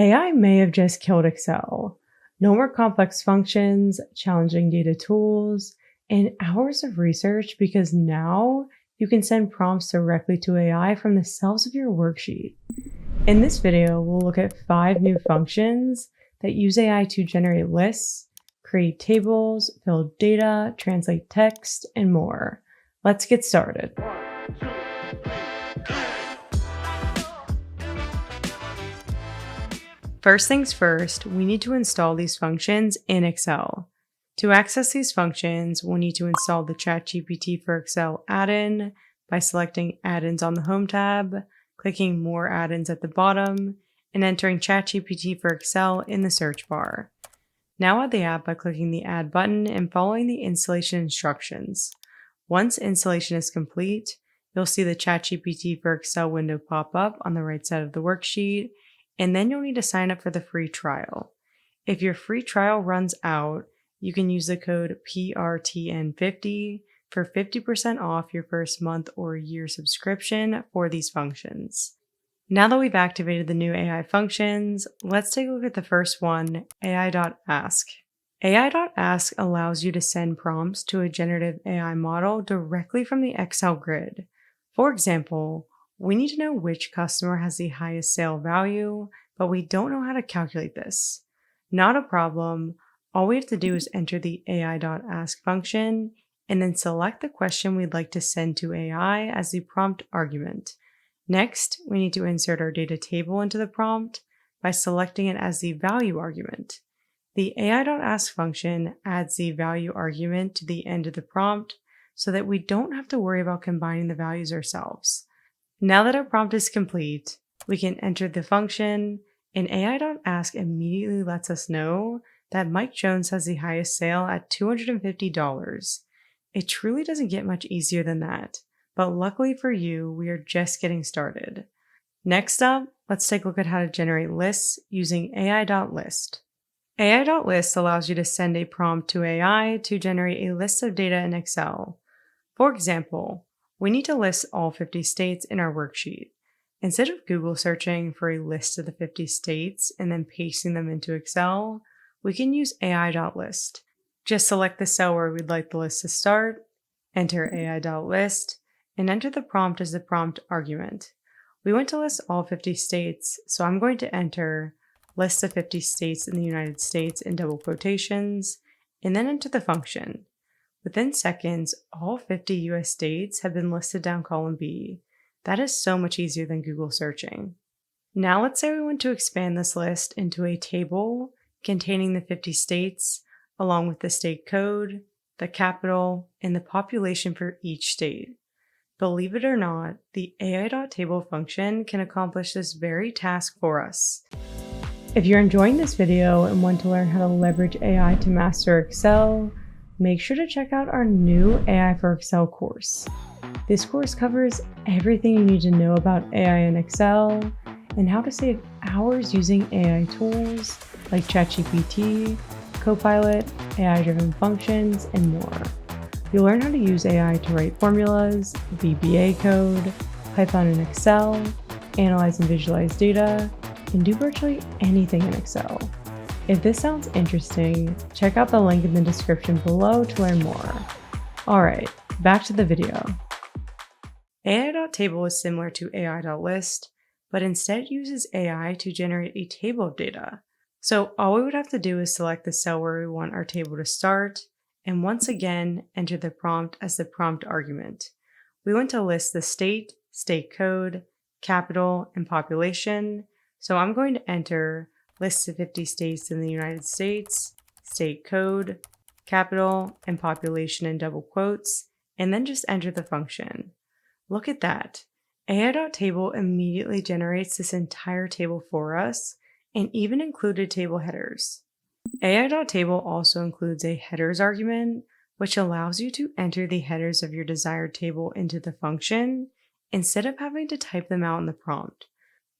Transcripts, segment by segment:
AI may have just killed Excel. No more complex functions, challenging data tools, and hours of research because now you can send prompts directly to AI from the cells of your worksheet. In this video, we'll look at 5 new functions that use AI to generate lists, create tables, fill data, translate text, and more. Let's get started. First things first, we need to install these functions in Excel. To access these functions, we'll need to install the ChatGPT for Excel add-in by selecting Add-ins on the Home tab, clicking More Add-ins at the bottom, and entering ChatGPT for Excel in the search bar. Now add the app by clicking the Add button and following the installation instructions. Once installation is complete, you'll see the ChatGPT for Excel window pop up on the right side of the worksheet, and then you'll need to sign up for the free trial. If your free trial runs out, you can use the code PRTN50 for 50% off your first month or year subscription for these functions. Now that we've activated the new AI functions, let's take a look at the first one, AI.ASK. AI.ASK allows you to send prompts to a generative AI model directly from the Excel grid. For example, we need to know which customer has the highest sale value, but we don't know how to calculate this. Not a problem. All we have to do is enter the AI.ASK function and then select the question we'd like to send to AI as the prompt argument. Next, we need to insert our data table into the prompt by selecting it as the value argument. The AI.ASK function adds the value argument to the end of the prompt so that we don't have to worry about combining the values ourselves. Now that our prompt is complete, we can enter the function, and AI.ASK immediately lets us know that Mike Jones has the highest sale at $250. It truly doesn't get much easier than that, but luckily for you, we are just getting started. Next up, let's take a look at how to generate lists using AI.LIST. AI.LIST allows you to send a prompt to AI to generate a list of data in Excel. For example, we need to list all 50 states in our worksheet. Instead of Google searching for a list of the 50 states and then pasting them into Excel, we can use AI.LIST. Just select the cell where we'd like the list to start, enter AI.LIST, and enter the prompt as the prompt argument. We want to list all 50 states, so I'm going to enter list of 50 states in the United States in double quotations, and then enter the function. Within seconds, all 50 US states have been listed down column B. That is so much easier than Google searching. Now let's say we want to expand this list into a table containing the 50 states, along with the state code, the capital, and the population for each state. Believe it or not, the AI.TABLE function can accomplish this very task for us. If you're enjoying this video and want to learn how to leverage AI to master Excel, make sure to check out our new AI for Excel course. This course covers everything you need to know about AI in Excel and how to save hours using AI tools like ChatGPT, Copilot, AI-driven functions, and more. You'll learn how to use AI to write formulas, VBA code, Python in Excel, analyze and visualize data, and do virtually anything in Excel. If this sounds interesting, check out the link in the description below to learn more. Alright, back to the video. AI.TABLE is similar to AI.LIST, but instead uses AI to generate a table of data. So all we would have to do is select the cell where we want our table to start, and once again, enter the prompt as the prompt argument. We want to list the state, state code, capital, and population, so I'm going to enter list of 50 states in the United States, state code, capital, and population in double quotes, and then just enter the function. Look at that. AI.TABLE immediately generates this entire table for us and even included table headers. AI.TABLE also includes a headers argument, which allows you to enter the headers of your desired table into the function instead of having to type them out in the prompt.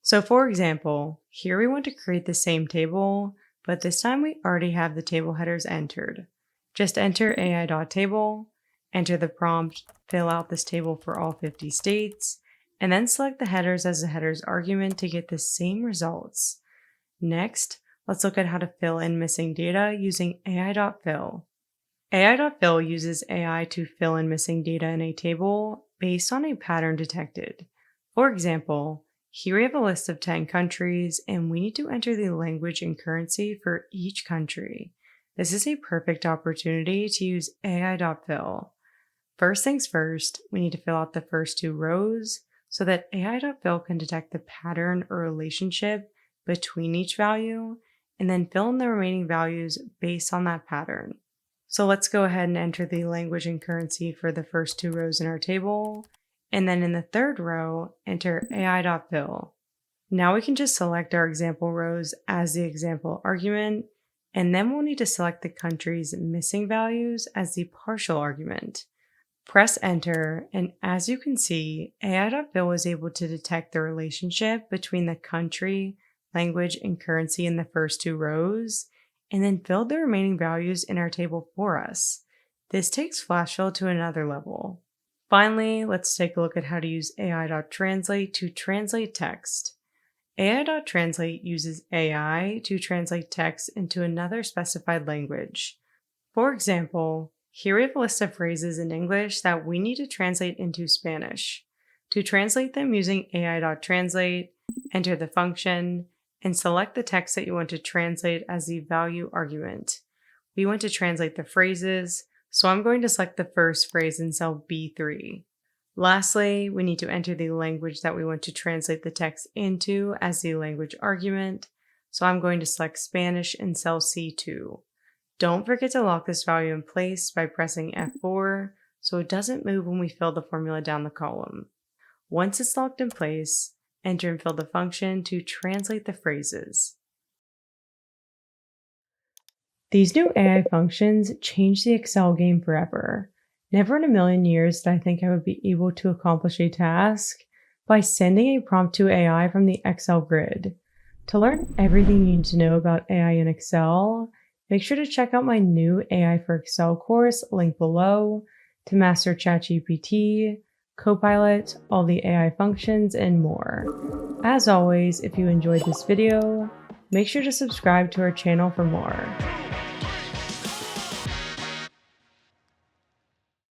So for example, here we want to create the same table, but this time we already have the table headers entered. Just enter AI.TABLE, enter the prompt, fill out this table for all 50 states, and then select the headers as the headers argument to get the same results. Next, let's look at how to fill in missing data using AI.FILL. AI.FILL uses AI to fill in missing data in a table based on a pattern detected. For example, here we have a list of 10 countries, and we need to enter the language and currency for each country. This is a perfect opportunity to use AI.FILL. First things first, we need to fill out the first two rows so that AI.FILL can detect the pattern or relationship between each value, and then fill in the remaining values based on that pattern. So let's go ahead and enter the language and currency for the first two rows in our table, and then in the third row, enter AI.FILL. Now we can just select our example rows as the example argument, and then we'll need to select the country's missing values as the partial argument. Press enter, and as you can see, AI.FILL was able to detect the relationship between the country, language, and currency in the first two rows, and then filled the remaining values in our table for us. This takes FlashFill to another level. Finally, let's take a look at how to use AI.TRANSLATE to translate text. AI.TRANSLATE uses AI to translate text into another specified language. For example, here we have a list of phrases in English that we need to translate into Spanish. To translate them using AI.TRANSLATE, enter the function, and select the text that you want to translate as the value argument. We want to translate the phrases, so I'm going to select the first phrase in cell B3. Lastly, we need to enter the language that we want to translate the text into as the language argument, so I'm going to select Spanish in cell C2. Don't forget to lock this value in place by pressing F4 so it doesn't move when we fill the formula down the column. Once it's locked in place, enter and fill the function to translate the phrases. These new AI functions change the Excel game forever. Never in a million years did I think I would be able to accomplish a task by sending a prompt to AI from the Excel grid. To learn everything you need to know about AI in Excel, make sure to check out my new AI for Excel course linked below to master ChatGPT, Copilot, all the AI functions, and more. As always, if you enjoyed this video, make sure to subscribe to our channel for more.